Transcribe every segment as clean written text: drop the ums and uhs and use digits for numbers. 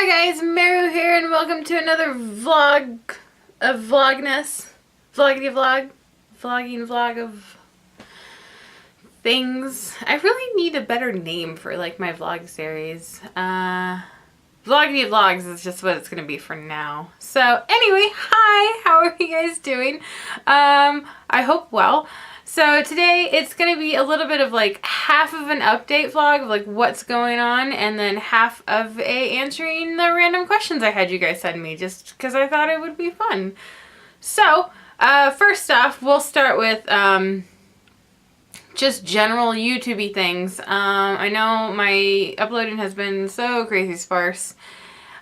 Hi guys, Meru here and welcome to another vlog of vlogness. Vloggity vlog. Vlogging vlog of things. I really need a better name for like my vlog series. Vloggity vlogs is just what it's gonna be for now. So anyway, hi, how are you guys doing? I hope well. So today it's going to be a little bit of like half of an update vlog of like what's going on, and then half of answering the random questions I had you guys send me just because I thought it would be fun. So first off, we'll start with just general YouTube-y things. I know my uploading has been so crazy sparse.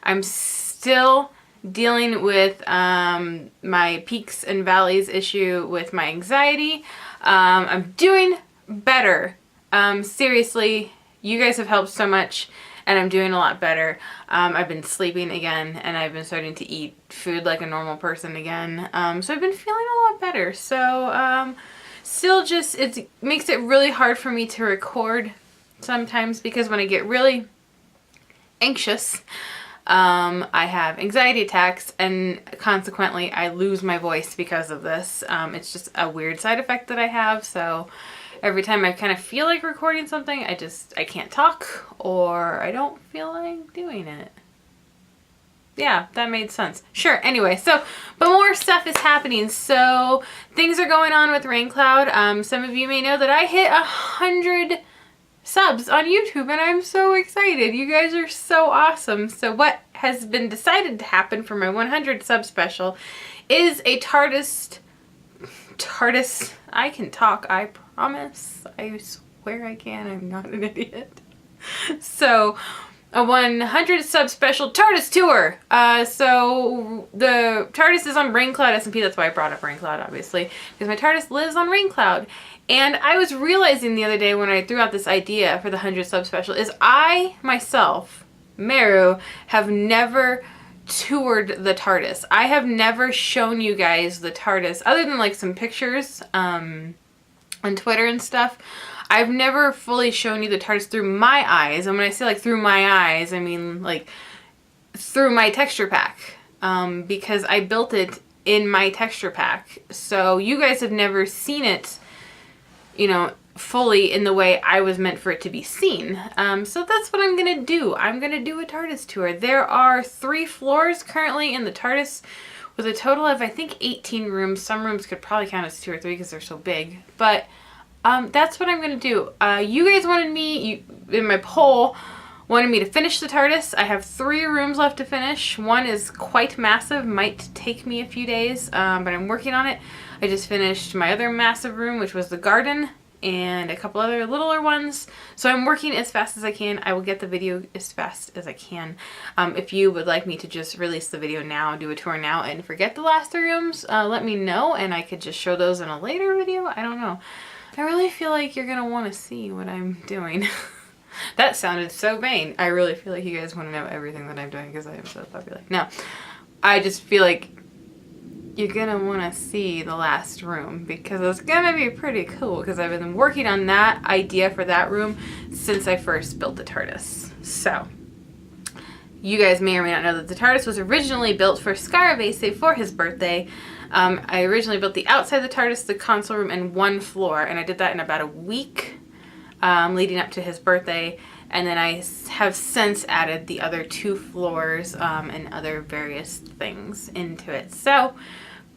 I'm still dealing with my peaks and valleys issue with my anxiety. I'm doing better. Seriously, you guys have helped so much and I'm doing a lot better. I've been sleeping again and I've been starting to eat food like a normal person again. So I've been feeling a lot better. So still just, it makes it really hard for me to record sometimes because when I get really anxious, I have anxiety attacks and consequently I lose my voice because of this. It's just a weird side effect that I have, so every time I kind of feel like recording something, I can't talk or I don't feel like doing it. Yeah, that made sense. Sure, anyway, so, but more stuff is happening. So things are going on with Raincloud. Some of you may know that I hit 100 subs on YouTube and I'm so excited. You guys are so awesome. So what has been decided to happen for my 100 sub special is a TARDIS, I can talk, I promise. I swear I can, I'm not an idiot. So a 100 sub special TARDIS tour. So the TARDIS is on Raincloud SMP, that's why I brought up Raincloud obviously, because my TARDIS lives on Raincloud. And I was realizing the other day when I threw out this idea for the 100 sub special is I, myself, Meru, have never toured the TARDIS. I have never shown you guys the TARDIS other than like some pictures on Twitter and stuff. I've never fully shown you the TARDIS through my eyes. And when I say like through my eyes, I mean like through my texture pack. Because I built it in my texture pack. So you guys have never seen it, you know, fully in the way I was meant for it to be seen. So that's what I'm gonna do. I'm gonna do a TARDIS tour. There are 3 floors currently in the TARDIS with a total of I think 18 rooms. Some rooms could probably count as 2 or 3 because they're so big. But that's what I'm gonna do. You guys wanted me, in my poll, wanted me to finish the TARDIS. I have 3 rooms left to finish. One is quite massive, might take me a few days, but I'm working on it. I just finished my other massive room, which was the garden, and a couple other littler ones. So I'm working as fast as I can. I will get the video as fast as I can. If you would like me to just release the video now, do a tour now, and forget the last 3 rooms, let me know, and I could just show those in a later video. I don't know. I really feel like you're gonna want to see what I'm doing. That sounded so vain. I really feel like you guys want to know everything that I'm doing because I am so popular. No, I just feel like you're gonna want to see the last room because it's gonna be pretty cool because I've been working on that idea for that room since I first built the TARDIS. So you guys may or may not know that the TARDIS was originally built for Scarabese for his birthday. I originally built the outside of the TARDIS, the console room, and 1 floor, and I did that in about a week leading up to his birthday, and then I have since added the other 2 floors and other various things into it. So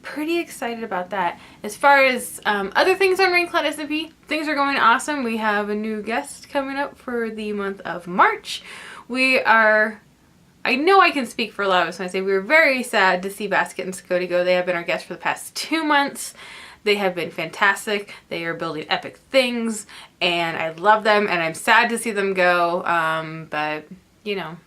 pretty excited about that. As far as other things on Raincloud SMP, things are going awesome. We have a new guest coming up for the month of March. I know I can speak for a lot of us when I say we were very sad to see Basket and Scotty go. They have been our guests for the past 2 months. They have been fantastic. They are building epic things and I love them and I'm sad to see them go. But you know,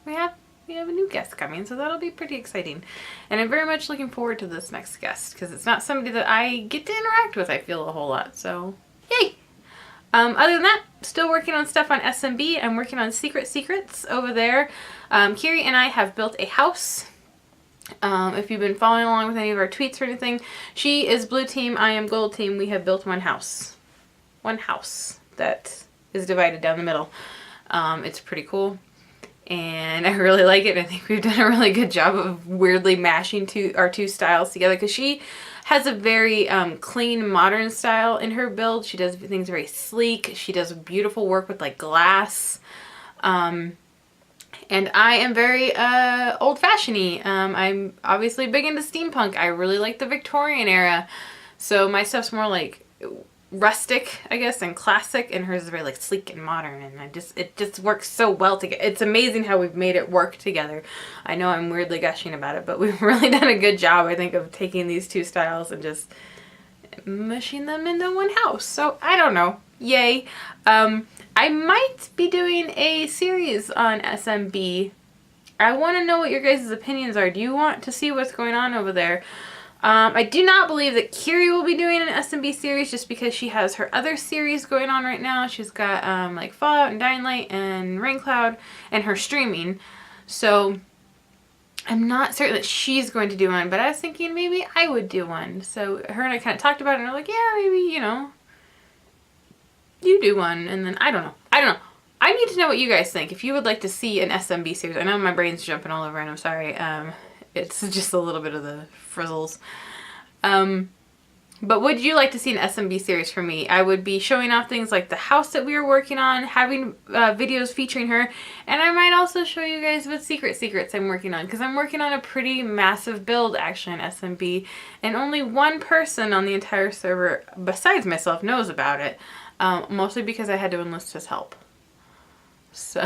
we have a new guest coming, so that'll be pretty exciting. And I'm very much looking forward to this next guest because it's not somebody that I get to interact with, I feel, a whole lot. So yay! Other than that, still working on stuff on SMB. I'm working on Secrets over there. Kiri and I have built a house. If you've been following along with any of our tweets or anything, she is blue team, I am gold team. We have built one house. One house that is divided down the middle. It's pretty cool. and I really like it. I think we've done a really good job of weirdly mashing our two styles together, because she has a very clean, modern style in her build. She does things very sleek. She does beautiful work with like glass. And I am very old-fashioned-y. I'm obviously big into steampunk. I really like the Victorian era. So my stuff's more like rustic, I guess, and classic, and hers is very like sleek and modern, and it just works so well together. It's amazing how we've made it work together. I know I'm weirdly gushing about it, but we've really done a good job, I think, of taking these two styles and just mushing them into one house. So I don't know. Yay. I might be doing a series on SMB. I want to know what your guys' opinions are. Do you want to see what's going on over there? I do not believe that Kiri will be doing an SMB series, just because she has her other series going on right now. She's got like Fallout and Dying Light and Rain Cloud and her streaming. So I'm not certain that she's going to do one, but I was thinking maybe I would do one. So her and I kind of talked about it, and we're like, yeah, maybe, you know, you do one, and then I don't know. I need to know what you guys think. If you would like to see an SMB series. I know my brain's jumping all over, and I'm sorry. It's just a little bit of the frizzles. But would you like to see an SMB series from me? I would be showing off things like the house that we were working on, having videos featuring her, and I might also show you guys what secrets I'm working on, because I'm working on a pretty massive build actually in SMB, and only one person on the entire server besides myself knows about it, mostly because I had to enlist his help. So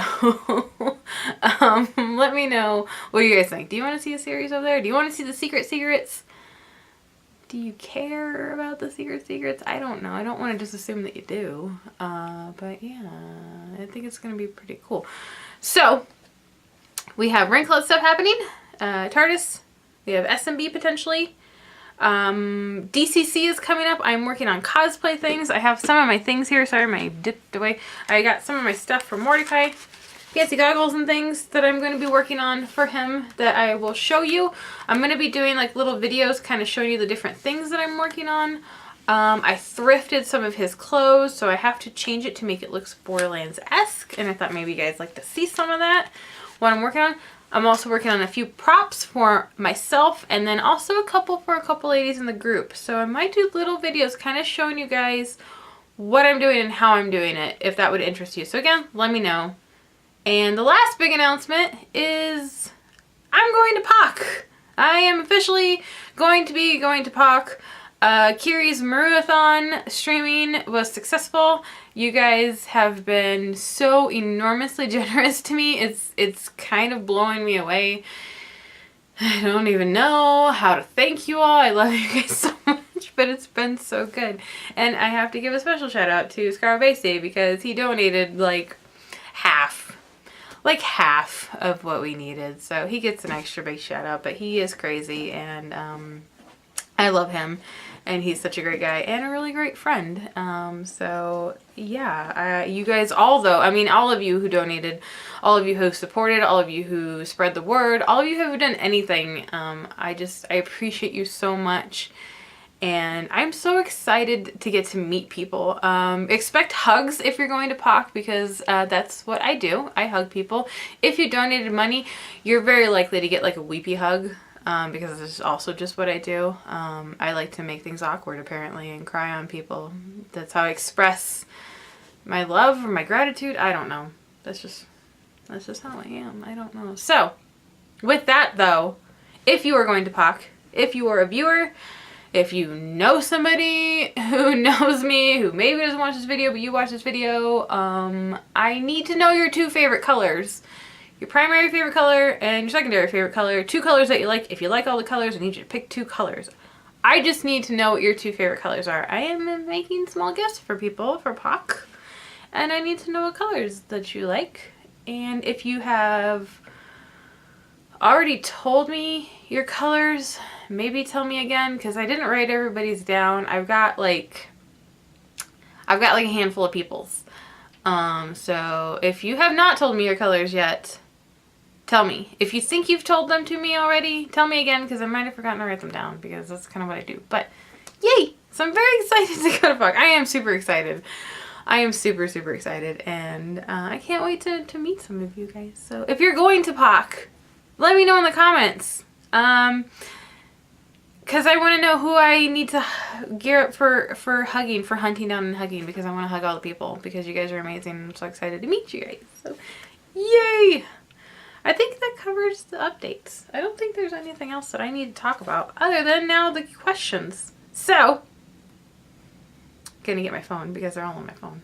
let me know what you guys think. Do you want to see a series over there? Do you want to see the secrets? Do you care about the secrets? I don't know. I don't want to just assume that you do. But yeah, I think it's going to be pretty cool. So we have Rain Cloud stuff happening. TARDIS. We have SMB potentially. DCC is coming up. I'm working on cosplay things. I have some of my things here. Sorry, my dipped away. I got some of my stuff from Mordecai. Fancy goggles and things that I'm going to be working on for him that I will show you. I'm going to be doing like little videos kind of showing you the different things that I'm working on. I thrifted some of his clothes, so I have to change it to make it look Borderlands-esque, and I thought maybe you guys like to see some of that, what I'm working on. I'm also working on a few props for myself, and then also a couple for a couple ladies in the group. So I might do little videos kind of showing you guys what I'm doing and how I'm doing it, if that would interest you. So again, let me know. And the last big announcement is I'm going to POC. I am officially going to be going to POC. Kiri's Maruathon streaming was successful. You guys have been so enormously generous to me. It's kind of blowing me away. I don't even know how to thank you all. I love you guys so much, but it's been so good. And I have to give a special shout out to Scarabese, because he donated like half of what we needed. So he gets an extra big shout out, but he is crazy, and I love him. And he's such a great guy and a really great friend. So yeah, you guys all though, I mean, all of you who donated, all of you who supported, all of you who spread the word, all of you who have done anything, I appreciate you so much. And I'm so excited to get to meet people. Expect hugs if you're going to POC, because that's what I do. I hug people. If you donated money, you're very likely to get like a weepy hug. Because this is also just what I do. I like to make things awkward apparently and cry on people. That's how I express my love or my gratitude. I don't know. That's just how I am. I don't know. So with that though, if you are going to POC, if you are a viewer, if you know somebody who knows me, who maybe doesn't watch this video, but you watch this video, I need to know your two favorite colors. Your primary favorite color and your secondary favorite color. Two colors that you like. If you like all the colors, I need you to pick two colors. I just need to know what your two favorite colors are. I am making small gifts for people for POC, and I need to know what colors that you like. And if you have already told me your colors, maybe tell me again, because I didn't write everybody's down. I've got like a handful of people's. So if you have not told me your colors yet, tell me. If you think you've told them to me already, tell me again, because I might have forgotten to write them down, because that's kind of what I do. But yay! So I'm very excited to go to POC. I am super excited. I am super, super excited, and I can't wait to meet some of you guys. So if you're going to POC, let me know in the comments. Because I want to know who I need to gear up for hugging, for hunting down and hugging, because I want to hug all the people, because you guys are amazing. I'm so excited to meet you guys. So, yay! I think that covers the updates. I don't think there's anything else that I need to talk about other than now the questions. So, I'm gonna get my phone because they're all on my phone.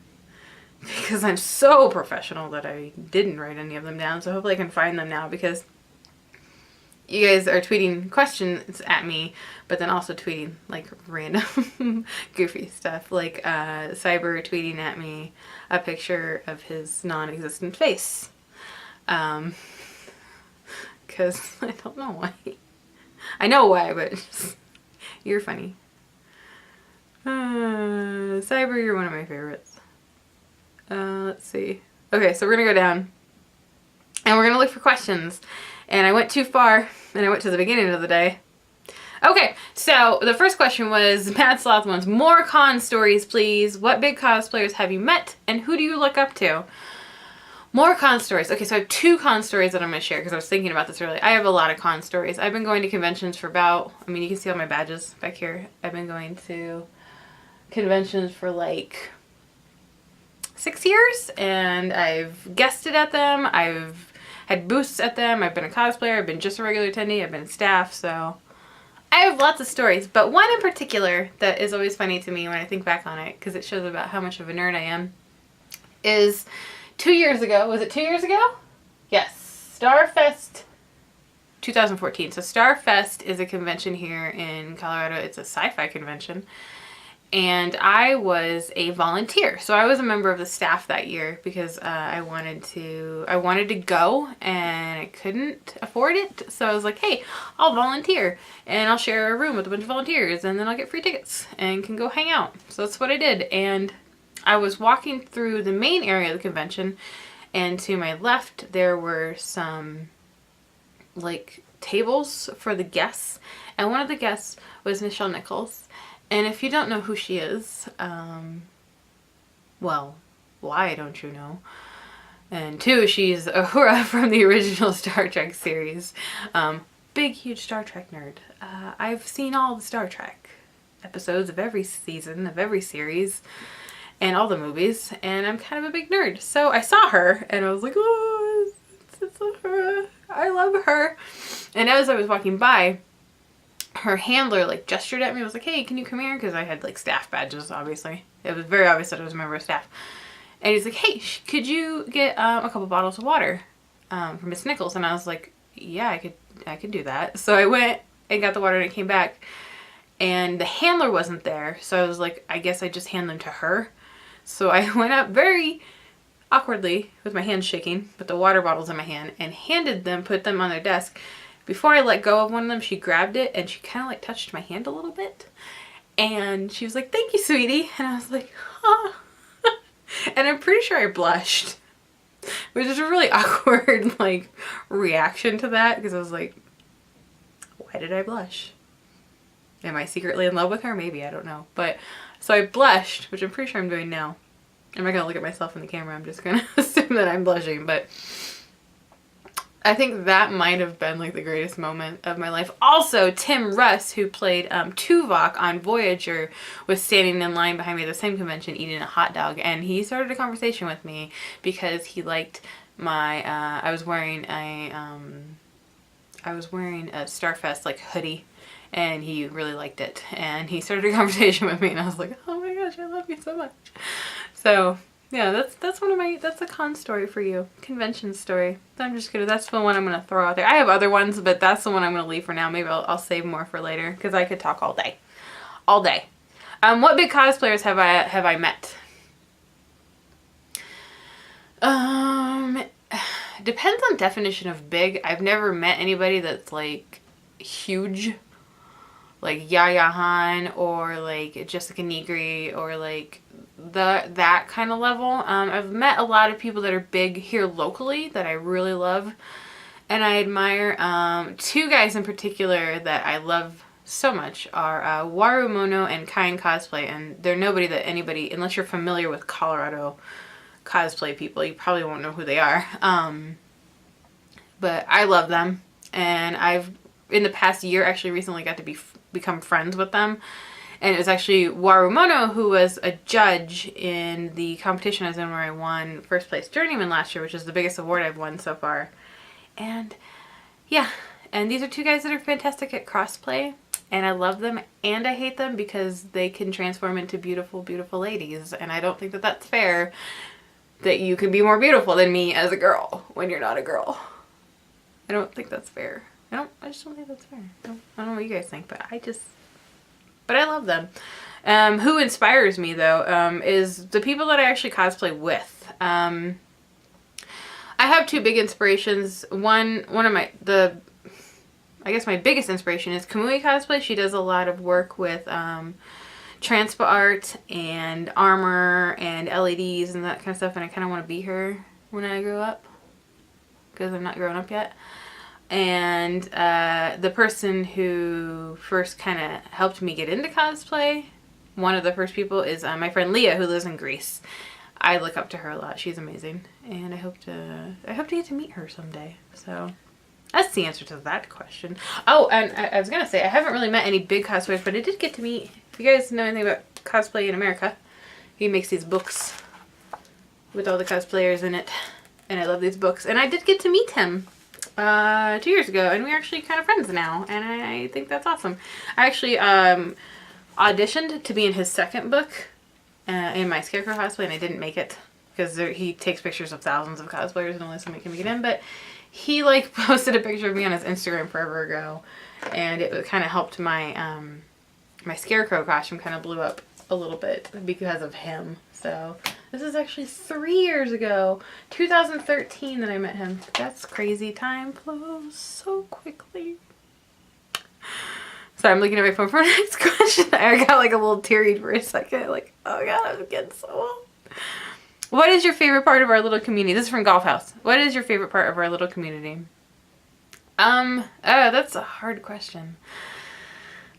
Because I'm so professional that I didn't write any of them down. So hopefully I can find them now, because you guys are tweeting questions at me, but then also tweeting like random goofy stuff. Like Cyber tweeting at me a picture of his non-existent face. Because I don't know why. I know why, but just, you're funny. Cyber, you're one of my favorites. Let's see. Okay, so we're gonna go down and we're gonna look for questions. And I went too far, and I went to the beginning of the day. Okay, so the first question was Mad Sloth wants more con stories, please. What big cosplayers have you met, and who do you look up to? More con stories. Okay, so I have 2 con stories that I'm going to share, because I was thinking about this earlier. I have a lot of con stories. I've been going to conventions for about, I mean, you can see all my badges back here. I've been going to conventions for like 6 years, and I've guested at them. I've had booths at them. I've been a cosplayer. I've been just a regular attendee. I've been staff. So I have lots of stories, but one in particular that is always funny to me when I think back on it, because it shows about how much of a nerd I am, is 2 years ago. Was it 2 years ago? Yes. Starfest 2014. So Starfest is a convention here in Colorado. It's a sci-fi convention. And I was a volunteer. So I was a member of the staff that year because I wanted to go, and I couldn't afford it. So I was like, hey, I'll volunteer and I'll share a room with a bunch of volunteers, and then I'll get free tickets and can go hang out. So that's what I did. And I was walking through the main area of the convention, and to my left there were some like tables for the guests, and one of the guests was Nichelle Nichols. And if you don't know who she is, well, why don't you know? And 2, she's Uhura from the original Star Trek series. Big, huge Star Trek nerd. I've seen all the Star Trek episodes of every season, of every series, and all the movies, and I'm kind of a big nerd. So I saw her, and I was like, oh, it's Uhura. I love her. And as I was walking by, her handler like gestured at me. I was like, hey, can you come here? Because I had like staff badges, obviously. It was very obvious that I was a member of staff. And he's like, hey, could you get a couple bottles of water for Miss Nichols? And I was like, yeah, I could do that. So I went and got the water, and I came back, and the handler wasn't there. So I was like, I guess I just hand them to her. So I went up very awkwardly with my hands shaking, with the water bottles in my hand, and put them on their desk. Before I let go of one of them, she grabbed it, and she kind of like touched my hand a little bit. And she was like, thank you, sweetie. And I was like, huh. And I'm pretty sure I blushed, which is a really awkward like reaction to that, because I was like, why did I blush? Am I secretly in love with her? Maybe, I don't know. But so I blushed, which I'm pretty sure I'm doing now. I'm not going to look at myself in the camera. I'm just going to assume that I'm blushing, but I think that might have been like the greatest moment of my life. Also, Tim Russ, who played Tuvok on Voyager, was standing in line behind me at the same convention eating a hot dog, and he started a conversation with me because he liked my I was wearing a Starfest like hoodie, and he really liked it, and he started a conversation with me, and I was like, oh my gosh, I love you so much. So yeah, that's a con story for you. Convention story. That's the one I'm gonna throw out there. I have other ones, but that's the one I'm gonna leave for now. Maybe I'll save more for later, because I could talk all day. All day. What big cosplayers have I met? Depends on definition of big. I've never met anybody that's like huge, like Yaya Han or like Jessica Nigri or like that kind of level. I've met a lot of people that are big here locally that I really love and I admire. 2 guys in particular that I love so much are Warumono and Kain Cosplay, and they're nobody that anybody, unless you're familiar with Colorado cosplay people, you probably won't know who they are. But I love them, and I've in the past year actually recently got to become friends with them. And it was actually Warumono who was a judge in the competition I was in, where I won first place journeyman last year, which is the biggest award I've won so far. And yeah, and these are two guys that are fantastic at crossplay, and I love them and I hate them because they can transform into beautiful, beautiful ladies, and I don't think that that's fair that you can be more beautiful than me as a girl when you're not a girl. I don't think that's fair. I just don't think that's fair. I don't know what you guys think, but I love them. Who inspires me though is the people that I actually cosplay with. I have two big inspirations. One of my I guess my biggest inspiration is Kamui Cosplay. She does a lot of work with transpa art and armor and LEDs and that kind of stuff, and I kind of want to be her when I grow up because I'm not grown up yet. And the person who first kind of helped me get into cosplay, one of the first people, is my friend Leah, who lives in Greece. I look up to her a lot. She's amazing, and I hope to get to meet her someday. So that's the answer to that question. Oh, and I was gonna say I haven't really met any big cosplayers, but I did get to meet. If you guys know anything about cosplay in America, he makes these books with all the cosplayers in it, and I love these books. And I did get to meet him 2 years ago, and we're actually kind of friends now, and I think that's awesome. I actually auditioned to be in his second book in my Scarecrow cosplay, and I didn't make it because he takes pictures of thousands of cosplayers and only somebody can make it in, but he like posted a picture of me on his Instagram forever ago, and it kind of helped my my Scarecrow costume kind of blew up a little bit because of him. So this is actually 3 years ago, 2013, that I met him. That's crazy. Time flows so quickly. So I'm looking at my phone for our next question. I got like a little teary for a second. Like, oh god, I'm getting so old. What is your favorite part of our little community? This is from Golf House. What is your favorite part of our little community? Oh, that's a hard question.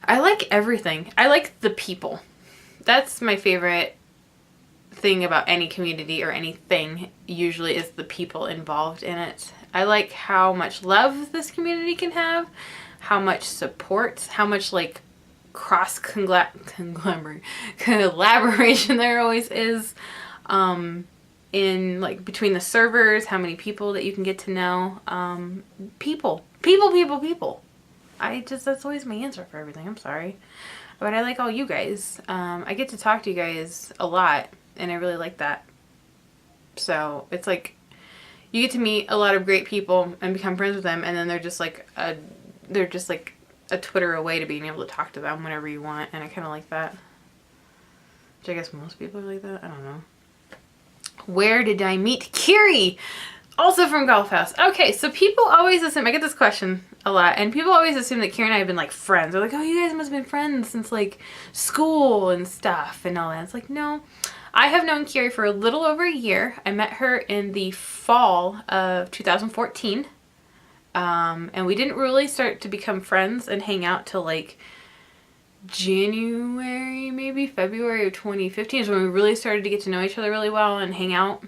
I like everything. I like the people. That's my favorite thing about any community or anything, usually, is the people involved in it. I like how much love this community can have, how much support, how much like collaboration there always is in like between the servers, how many people that you can get to know. People. That's always my answer for everything. I'm sorry. But I like all you guys. I get to talk to you guys a lot, and I really like that. So it's like you get to meet a lot of great people and become friends with them, and then they're just like a Twitter away to being able to talk to them whenever you want, and I kind of like that. Which I guess most people are like that. I don't know. Where did I meet Kiri? Also from Golf House. Okay, so people always assume, I get this question a lot, and people always assume that Kiri and I have been like friends. They're like, oh, you guys must have been friends since like school and stuff and all that. It's like, no. I have known Kiri for a little over a year. I met her in the fall of 2014. And we didn't really start to become friends and hang out till like January, maybe February of 2015 is when we really started to get to know each other really well and hang out.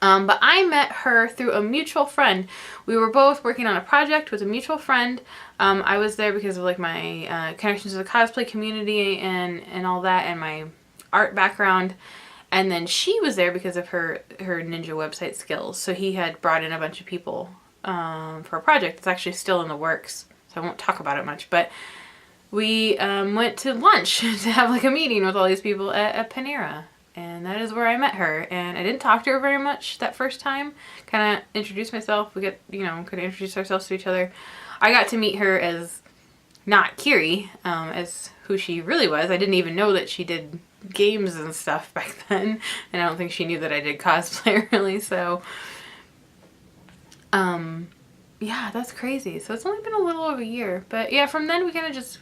But I met her through a mutual friend. We were both working on a project with a mutual friend. I was there because of like my connections to the cosplay community and all that, and my art background. And then she was there because of her ninja website skills. So he had brought in a bunch of people for a project that's actually still in the works. So I won't talk about it much, but we went to lunch to have like a meeting with all these people at Panera, and that is where I met her. And I didn't talk to her very much that first time. Kind of introduced myself. We could introduce ourselves to each other. I got to meet her as not Kiri, as who she really was. I didn't even know that she did games and stuff back then, and I don't think she knew that I did cosplay really. So yeah, that's crazy. So it's only been a little over a year, but yeah, from then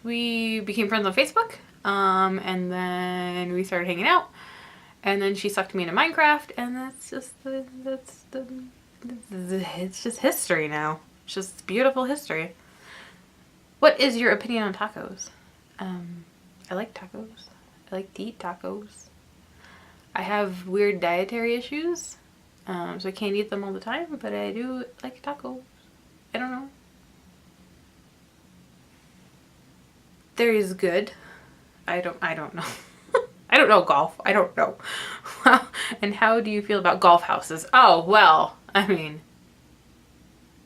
we became friends on Facebook, and then we started hanging out, and then she sucked me into Minecraft, and it's just history now. It's just beautiful history. What is your opinion on tacos? I like tacos. I like to eat tacos. I have weird dietary issues, so I can't eat them all the time, but I do like tacos. I don't know. There is good. I don't know. I don't know golf. I don't know. Well, and how do you feel about golf houses? Oh, well, I mean,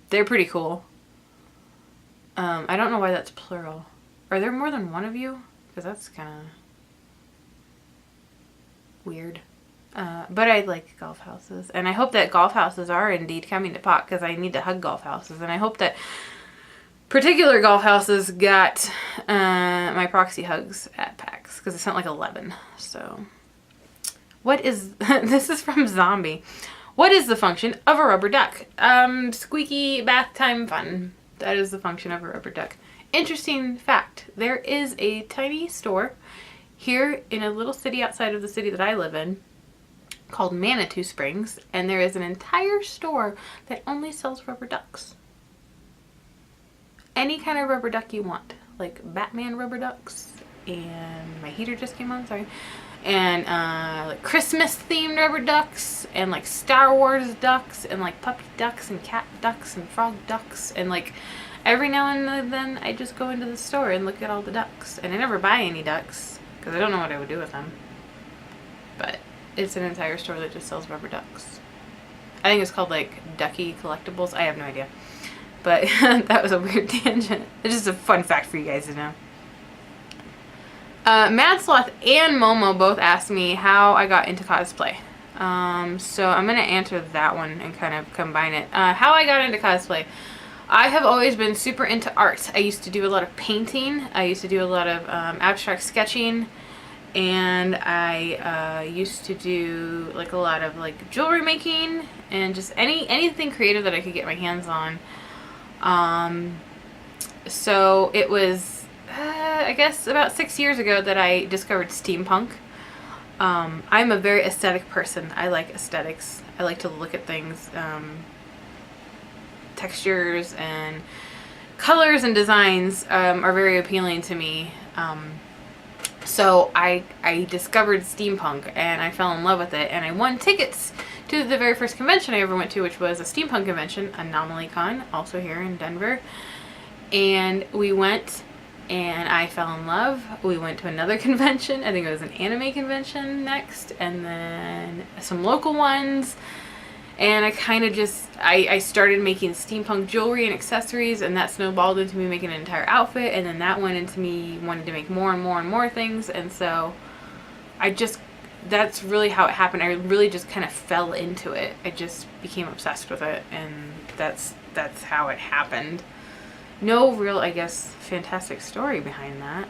they're pretty cool. I don't know why that's plural. Are there more than one of you? Because that's kind of weird. But I like golf houses. And I hope that golf houses are indeed coming to pot, because I need to hug golf houses. And I hope that particular golf houses got my proxy hugs at PAX, because I sent like 11. So, what is... This is from Zombie. What is the function of a rubber duck? Squeaky bath time fun. That is the function of a rubber duck. Interesting fact. There is a tiny store here in a little city outside of the city that I live in called Manitou Springs, and there is an entire store that only sells rubber ducks. Any kind of rubber duck you want. Like Batman rubber ducks, and my heater just came on, sorry. And like Christmas themed rubber ducks, and like Star Wars ducks, and like puppy ducks, and cat ducks, and frog ducks, and like every now and then I just go into the store and look at all the ducks. And I never buy any ducks, because I don't know what I would do with them. But it's an entire store that just sells rubber ducks. I think it's called like Ducky Collectibles. I have no idea. But that was a weird tangent. It's just a fun fact for you guys to know. Mad Sloth and Momo both asked me how I got into cosplay. So I'm going to answer that one and kind of combine it. How I got into cosplay. I have always been super into art. I used to do a lot of painting. I used to do a lot of abstract sketching. And I used to do like a lot of like jewelry making and just anything creative that I could get my hands on. So it was I guess about 6 years ago that I discovered steampunk. I'm a very aesthetic person. I like aesthetics. I like to look at things, textures and colors and designs are very appealing to me. So I discovered steampunk and I fell in love with it, and I won tickets to the very first convention I ever went to, which was a steampunk convention, Anomaly Con, also here in Denver. And we went and I fell in love. We went to another convention. I think it was an anime convention next, and then some local ones. And I kind of just, I started making steampunk jewelry and accessories, and that snowballed into me making an entire outfit, and then that went into me wanting to make more and more and more things. And so that's really how it happened. I really just kind of fell into it. I just became obsessed with it, and that's how it happened. No real, I guess, fantastic story behind that.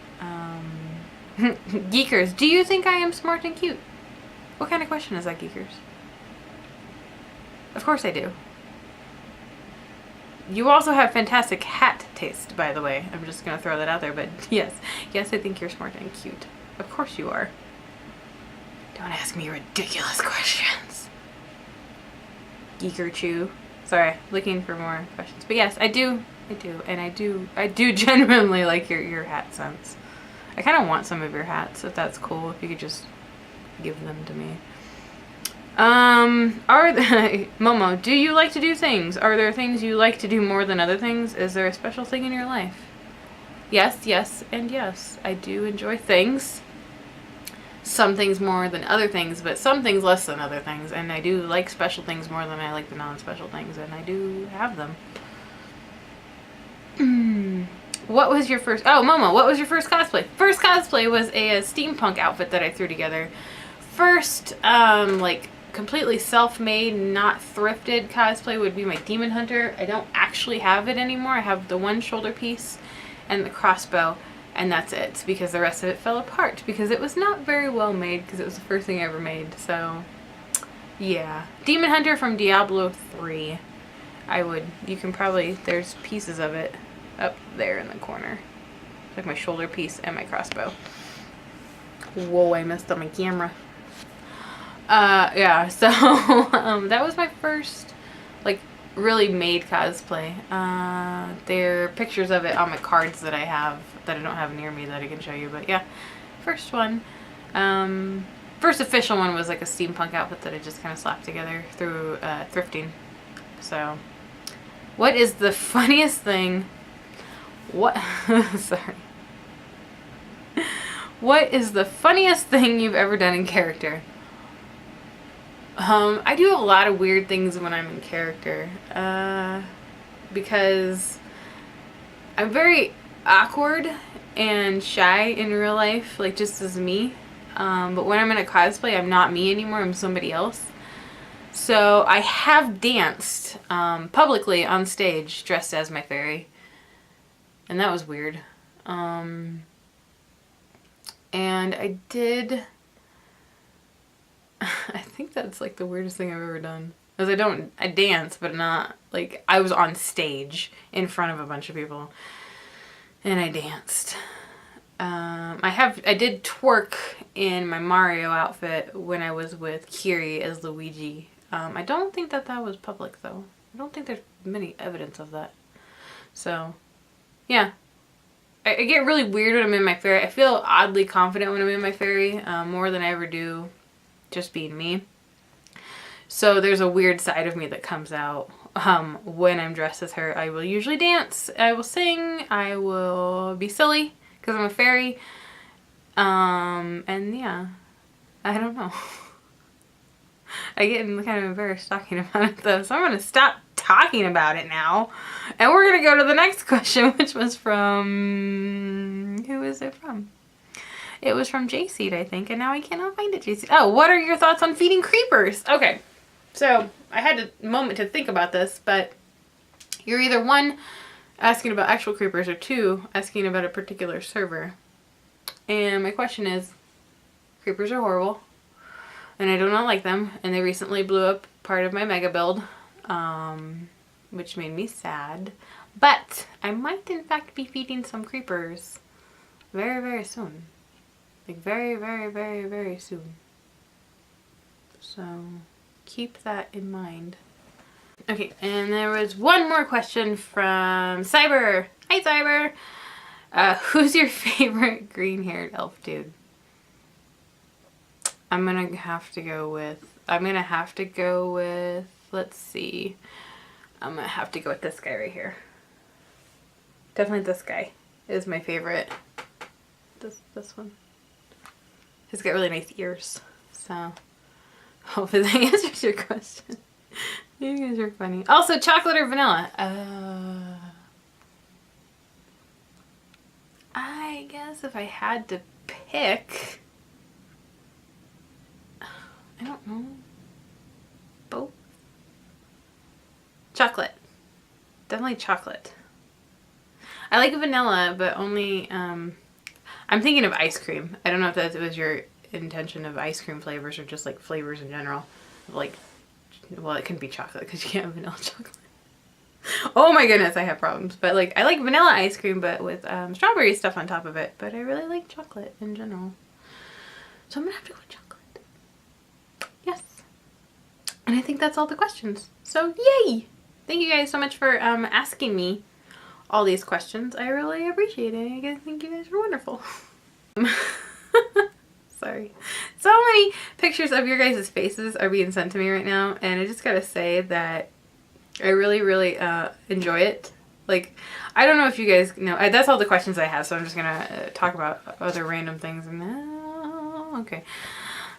Geekers, do you think I am smart and cute? What kind of question is that, Geekers? Of course I do. You also have fantastic hat taste, by the way. I'm just going to throw that out there, but yes, I think you're smart and cute. Of course you are. Don't ask me ridiculous questions. Geeker Chew. Sorry, looking for more questions. But yes, I do, and I do genuinely like your hat sense. I kind of want some of your hats, if that's cool, if you could just give them to me. Momo, do you like to do things? Are there things you like to do more than other things? Is there a special thing in your life? Yes, and yes. I do enjoy things. Some things more than other things, but some things less than other things. And I do like special things more than I like the non-special things, and I do have them. What was your first... Oh, Momo, what was your first cosplay? First cosplay was a steampunk outfit that I threw together. First, like, completely self-made, not thrifted cosplay would be my Demon Hunter. I don't actually have it anymore. I have the one shoulder piece and the crossbow, and that's it, because the rest of it fell apart because it was not very well made, because it was the first thing I ever made. So yeah, Demon Hunter from Diablo 3. You can probably, there's pieces of it up there in the corner, like my shoulder piece and my crossbow. Whoa, I messed up my camera. Yeah, so that was my first like really made cosplay. There are pictures of it on my cards that I have that I don't have near me that I can show you. But yeah, first one. First official one was like a steampunk outfit that I just kind of slapped together through thrifting. So, what is the funniest thing? What? Sorry. What is the funniest thing you've ever done in character? I do a lot of weird things when I'm in character, because I'm very awkward and shy in real life, like just as me. But when I'm in a cosplay, I'm not me anymore, I'm somebody else. So I have danced publicly on stage dressed as my fairy. And that was weird. And I did... I think that's like the weirdest thing I've ever done. Because I dance, but not, like, I was on stage in front of a bunch of people. And I danced. I did twerk in my Mario outfit when I was with Kiri as Luigi. I don't think that was public though. I don't think there's many evidence of that. So, yeah. I get really weird when I'm in my fairy. I feel oddly confident when I'm in my fairy, more than I ever do just being me. So there's a weird side of me that comes out when I'm dressed as her. I will usually dance, I will sing, I will be silly because I'm a fairy. And yeah, I don't know. I get kind of embarrassed talking about it though, so I'm going to stop talking about it now. And we're going to go to the next question, which was from... Who is it from? It was from J-Seed, I think, and now I cannot find it, J-Seed. Oh, what are your thoughts on feeding creepers? Okay, so I had a moment to think about this, but you're either one, asking about actual creepers, or two, asking about a particular server. And my question is, creepers are horrible, and I do not like them, and they recently blew up part of my mega build, which made me sad. But I might in fact be feeding some creepers very, very soon. Like very, very, very, very soon. So keep that in mind. Okay, and there was one more question from Cyber. Hi, Cyber. Who's your favorite green-haired elf dude? I'm gonna have to go with, let's see. I'm gonna have to go with this guy right here. Definitely this guy is my favorite. This one. He's got really nice ears. So, hopefully that answers your question. You guys are funny. Also, chocolate or vanilla? I guess if I had to pick... I don't know. Both? Chocolate. Definitely chocolate. I like vanilla, but only... I'm thinking of ice cream. I don't know if that was your intention of ice cream flavors or just like flavors in general. Like, well, it can be chocolate because you can't have vanilla chocolate. Oh my goodness, I have problems. But like, I like vanilla ice cream, but with strawberry stuff on top of it. But I really like chocolate in general. So I'm gonna have to go with chocolate. Yes. And I think that's all the questions. So yay! Thank you guys so much for asking me all these questions. I really appreciate it. I think you guys were wonderful. Sorry. So many pictures of your guys' faces are being sent to me right now, and I just gotta say that I really, really enjoy it. Like, I don't know if you guys know, that's all the questions I have, so I'm just gonna talk about other random things. And okay.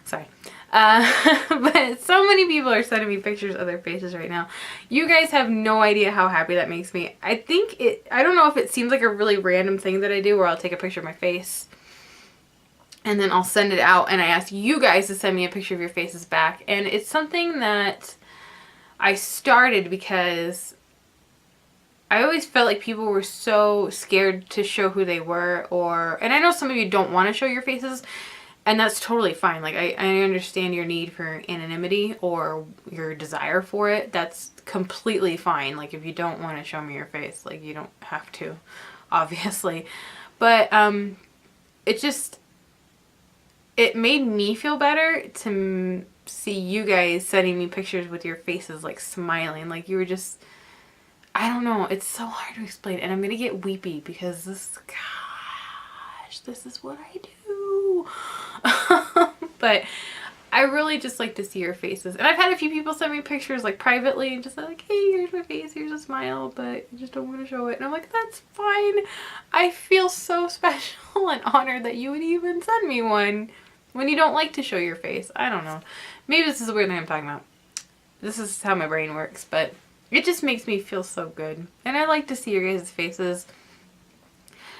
Sorry. But so many people are sending me pictures of their faces right now. You guys have no idea how happy that makes me. I don't know if it seems like a really random thing that I do where I'll take a picture of my face and then I'll send it out and I ask you guys to send me a picture of your faces back. And it's something that I started because I always felt like people were so scared to show who they were, and I know some of you don't want to show your faces. And that's totally fine. Like, I understand your need for anonymity or your desire for it. That's completely fine. Like, if you don't want to show me your face, like, you don't have to, obviously. But, it made me feel better to see you guys sending me pictures with your faces like smiling, like you were just, I don't know, it's so hard to explain, and I'm gonna get weepy because this, gosh, this is what I do. But I really just like to see your faces, and I've had a few people send me pictures like privately and just like, hey, here's my face, here's a smile, but I just don't want to show it, and I'm like, that's fine. I feel so special and honored that you would even send me one when you don't like to show your face. I don't know, maybe this is the weird thing I'm talking about. This is how my brain works, but it just makes me feel so good, and I like to see your guys' faces.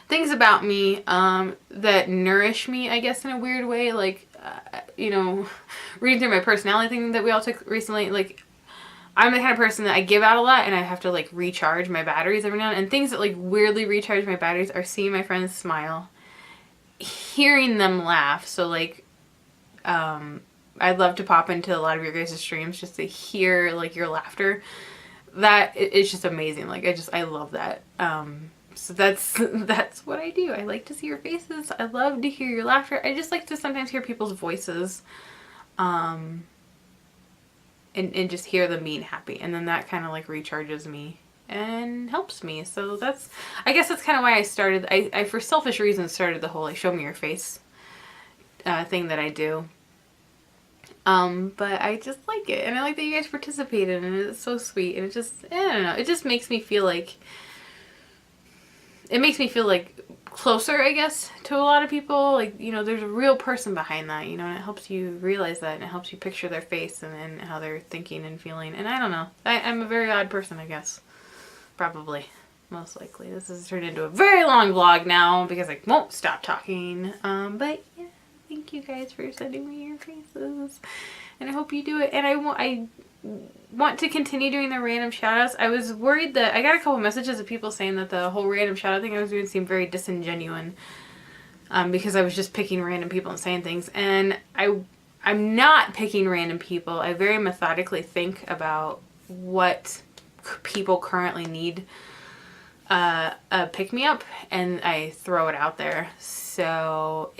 Things about me that nourish me, I guess, in a weird way, like, you know, reading through my personality thing that we all took recently, like, I'm the kind of person that I give out a lot and I have to, like, recharge my batteries every now and then. And things that, like, weirdly recharge my batteries are seeing my friends smile, hearing them laugh. So, like, I'd love to pop into a lot of your guys' streams just to hear, like, your laughter. That is just amazing. Like, I love that. So that's what I do. I like to see your faces. I love to hear your laughter. I just like to sometimes hear people's voices, and just hear them being happy. And then that kind of like recharges me and helps me. So that's, I guess that's kind of why I started, I for selfish reasons started the whole like show me your face thing that I do. But I just like it, and I like that you guys participated, and it's so sweet, and it just, I don't know, it just makes me feel like, it makes me feel like closer, I guess, to a lot of people. Like, you know, there's a real person behind that, you know, and it helps you realize that, and it helps you picture their face and how they're thinking and feeling. And I don't know, I'm a very odd person, I guess. Probably. Most likely. This has turned into a very long vlog now because I won't stop talking. But yeah, thank you guys for sending me your faces. And I hope you do it. And I want to continue doing the random shoutouts. I was worried that I got a couple messages of people saying that the whole random shoutout thing I was doing seemed very disingenuous, because I was just picking random people and saying things, and I'm not picking random people. I very methodically think about what people currently need a pick me up, and I throw it out there. So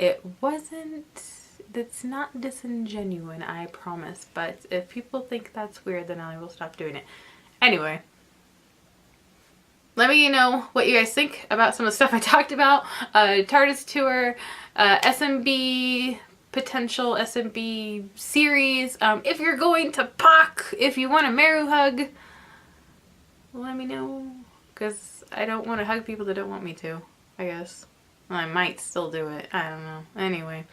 it's not disingenuous, I promise. But if people think that's weird, then I will stop doing it. Anyway, let me know what you guys think about some of the stuff I talked about. TARDIS tour, SMB, potential SMB series. If you're going to POC, if you want a Meru hug, let me know. Because I don't want to hug people that don't want me to, I guess. Well, I might still do it. I don't know. Anyway,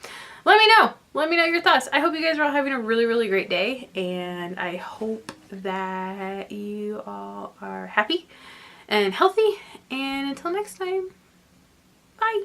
let me know. Let me know your thoughts. I hope you guys are all having a really, really great day. And I hope that you all are happy and healthy. And until next time, bye.